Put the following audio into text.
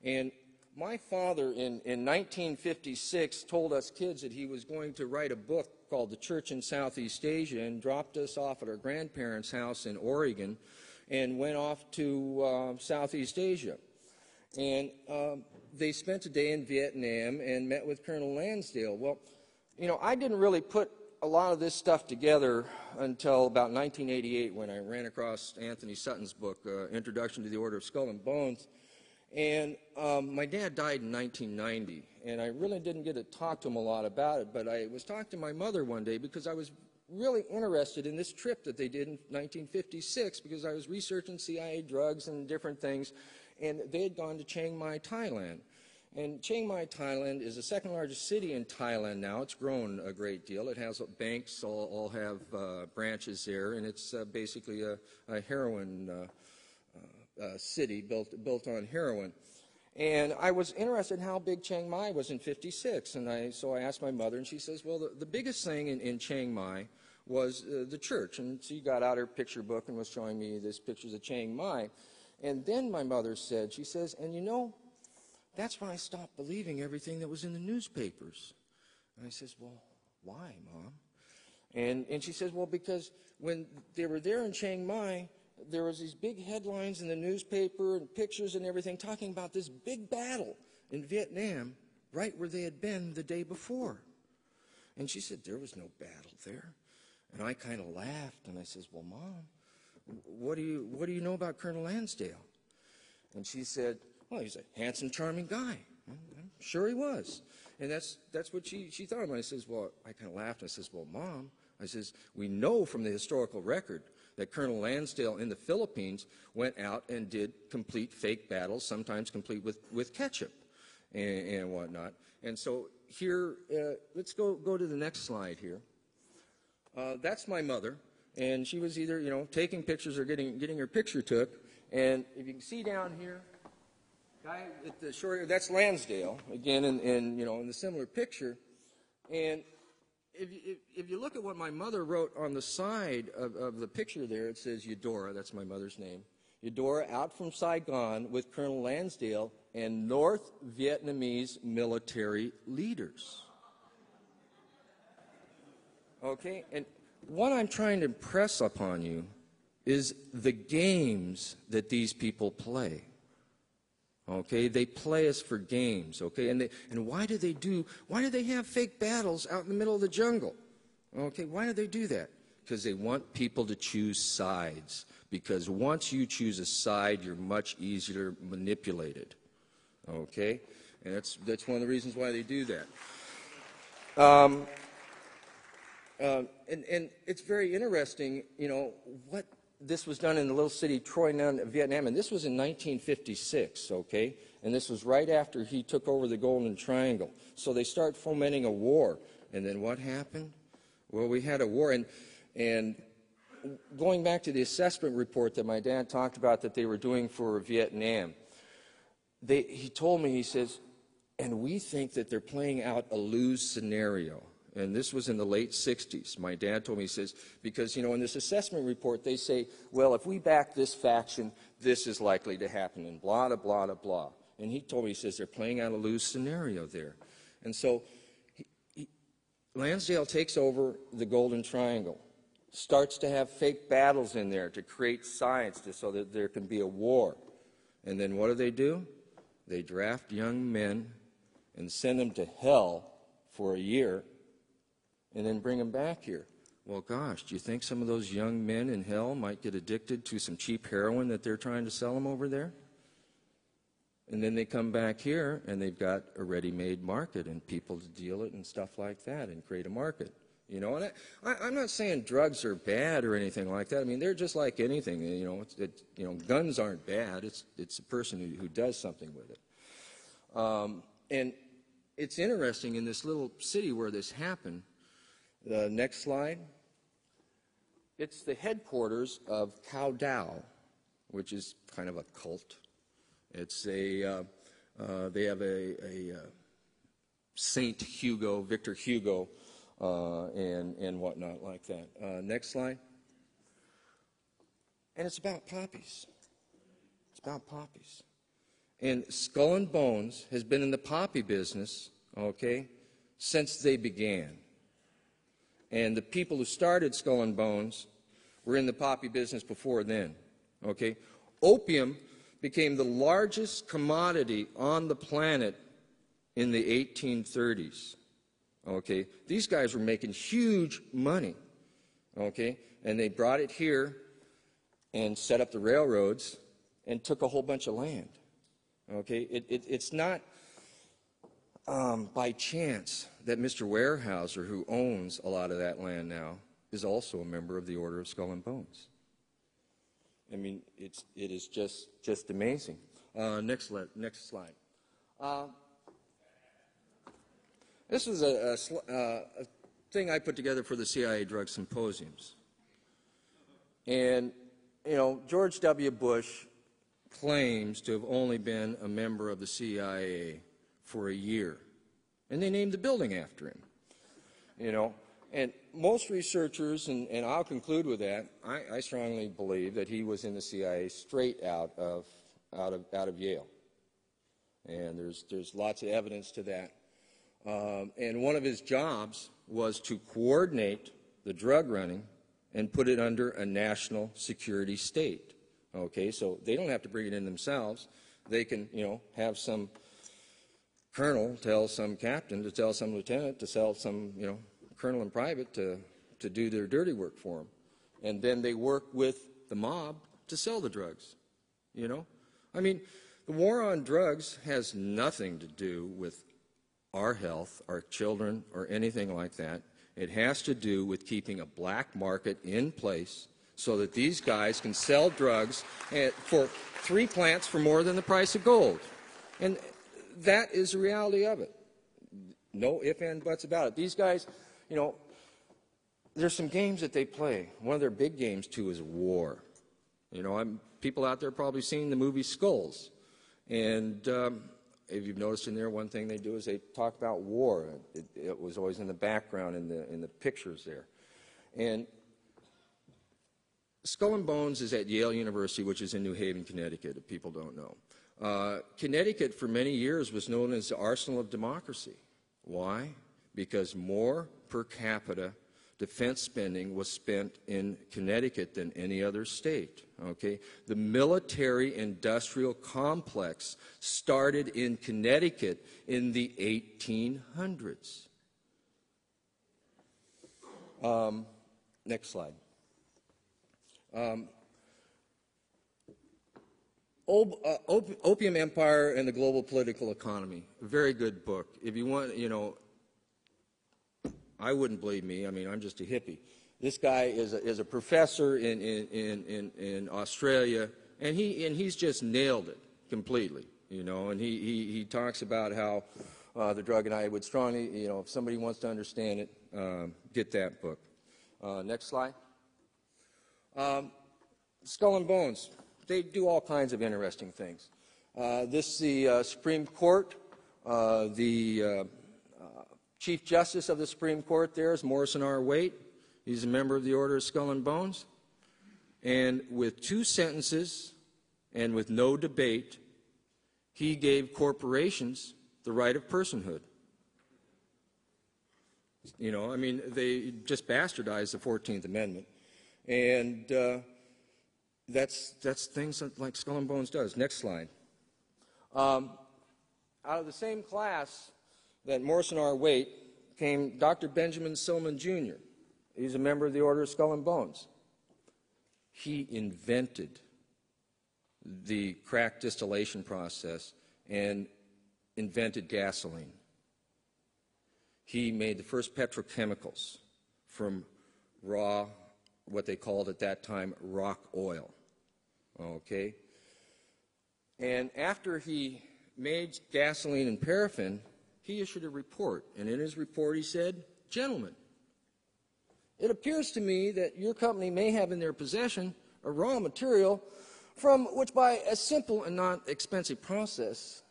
And my father in 1956 told us kids that he was going to write a book called The Church in Southeast Asia, and dropped us off at our grandparents' house in Oregon and went off to Southeast Asia. And they spent a day in Vietnam and met with Colonel Lansdale. Well, you know, I didn't really put a lot of this stuff together until about 1988, when I ran across Anthony Sutton's book, Introduction to the Order of Skull&Bones. And my dad died in 1990, and I really didn't get to talk to him a lot about it, but I was talking to my mother one day because I was really interested in this trip that they did in 1956, because I was researching CIA drugs and different things, and they had gone to Chiang Mai, Thailand. And Chiang Mai, Thailand is the second largest city in Thailand now. It's grown a great deal. It has banks, all have branches there, and it's basically a heroin city built on heroin. And I was interested in how big Chiang Mai was in '56, and so I asked my mother, and she says, well, the biggest thing in Chiang Mai was the church. And she got out her picture book and was showing me these pictures of Chiang Mai. And then my mother said, she says, and you know, that's when I stopped believing everything that was in the newspapers. And I says, well, why, Mom? And she says, well, because when they were there in Chiang Mai, there was these big headlines in the newspaper and pictures and everything talking about this big battle in Vietnam right where they had been the day before. And she said, there was no battle there. And I kind of laughed, and I says, well, Mom, what do you know about Colonel Lansdale? And she said, well, he's a handsome, charming guy. I'm sure he was. And that's what she thought of me. I says, well, I kind of laughed. I says, well, Mom, I says, we know from the historical record that Colonel Lansdale in the Philippines went out and did complete fake battles, sometimes complete with ketchup and whatnot. And so here, let's go to the next slide here. That's my mother, and she was either, you know, taking pictures or getting her picture took. And if you can see down here, guy at the shore here, that's Lansdale again, in you know, in the similar picture. And if you look at what my mother wrote on the side of the picture there, it says Eudora, that's my mother's name. Eudora out from Saigon with Colonel Lansdale and North Vietnamese military leaders. Okay, and what I'm trying to impress upon you is the games that these people play. Okay, they play us for games. Okay, and why do they have fake battles out in the middle of the jungle? Okay, why do they do that? Because they want people to choose sides. Because once you choose a side, you're much easier manipulated. Okay, and that's one of the reasons why they do that. And it's very interesting, you know, what this was done in the little city Troy, Vietnam, and this was in 1956, okay? And this was right after he took over the Golden Triangle. So they start fomenting a war. And then what happened? Well, we had a war. And going back to the assessment report that my dad talked about that they were doing for Vietnam, he told me, he says, and we think that they're playing out a lose scenario. And this was in the late 60s. My dad told me, he says, because, you know, in this assessment report, they say, well, if we back this faction, this is likely to happen, and blah, blah, blah, blah. And he told me, he says, they're playing out a lose scenario there. And so Lansdale takes over the Golden Triangle, starts to have fake battles in there to create sides so that there can be a war. And then what do? They draft young men and send them to hell for a year, and then bring them back here. Well, gosh, do you think some of those young men in hell might get addicted to some cheap heroin that they're trying to sell them over there? And then they come back here, and they've got a ready-made market and people to deal it and stuff like that and create a market. You know, and I'm not saying drugs are bad or anything like that. I mean, they're just like anything. You know, guns aren't bad. It's a person who does something with it. And it's interesting in this little city where this happened. The next slide. It's the headquarters of Cao Dao, which is kind of a cult. It's they have a Saint Hugo, Victor Hugo, and whatnot like that. Next slide. And it's about poppies. It's about poppies. And Skull&Bones has been in the poppy business, okay, since they began. And the people who started Skull&Bones were in the poppy business before then, okay. Opium became the largest commodity on the planet in the 1830s, okay. These guys were making huge money, okay, and they brought it here and set up the railroads and took a whole bunch of land. Okay, it's not by chance that Mr. Weyerhaeuser, who owns a lot of that land now, is also a member of the Order of Skull&Bones. I mean, it is just amazing. Next slide. This is a thing I put together for the CIA drug symposiums. And, you know, George W. Bush claims to have only been a member of the CIA for a year. And they named the building after him. You know, and most researchers, and I'll conclude with that, I strongly believe that he was in the CIA straight out of Yale. And there's lots of evidence to that. And one of his jobs was to coordinate the drug running and put it under a national security state. Okay, so they don't have to bring it in themselves. They can, you know, have some colonel tell some captain to tell some lieutenant to tell some, you know, colonel in private to do their dirty work for them. And then they work with the mob to sell the drugs, you know. I mean, the war on drugs has nothing to do with our health, our children, or anything like that. It has to do with keeping a black market in place so that these guys can sell drugs for 3 plants for more than the price of gold. And that is the reality of it. No ifs, ands, buts about it. These guys, you know, there's some games that they play. One of their big games, too, is war. You know, people out there probably seen the movie Skulls. And if you've noticed in there, one thing they do is they talk about war. It was always in the background in the pictures there. And Skull&Bones is at Yale University, which is in New Haven, Connecticut, if people don't know. Connecticut, for many years, was known as the arsenal of democracy. Why? Because more per capita defense spending was spent in Connecticut than any other state. Okay? The military-industrial complex started in Connecticut in the 1800s. Next slide. Opium Empire and the Global Political Economy. A very good book. If you want, you know, I wouldn't believe me. I mean, I'm just a hippie. This guy is a professor in Australia, and he's just nailed it completely. You know, and he talks about how the drug, and I would strongly, you know, if somebody wants to understand it, get that book. Next slide. Skull&Bones. They do all kinds of interesting things. This is the Supreme Court. The Chief Justice of the Supreme Court there is Morrison R. Waite. He's a member of the Order of Skull&Bones. And with 2 sentences and with no debate, he gave corporations the right of personhood. You know, I mean, they just bastardized the 14th Amendment. And that's things that, like Skull&Bones does. Next slide. Out of the same class that Morrison R. Waite came Dr. Benjamin Silliman, Jr. He's a member of the Order of Skull&Bones. He invented the crack distillation process and invented gasoline. He made the first petrochemicals from raw, what they called at that time, rock oil. Okay? And after he made gasoline and paraffin, he issued a report. And in his report he said, "Gentlemen, it appears to me that your company may have in their possession a raw material from which by a simple and not expensive process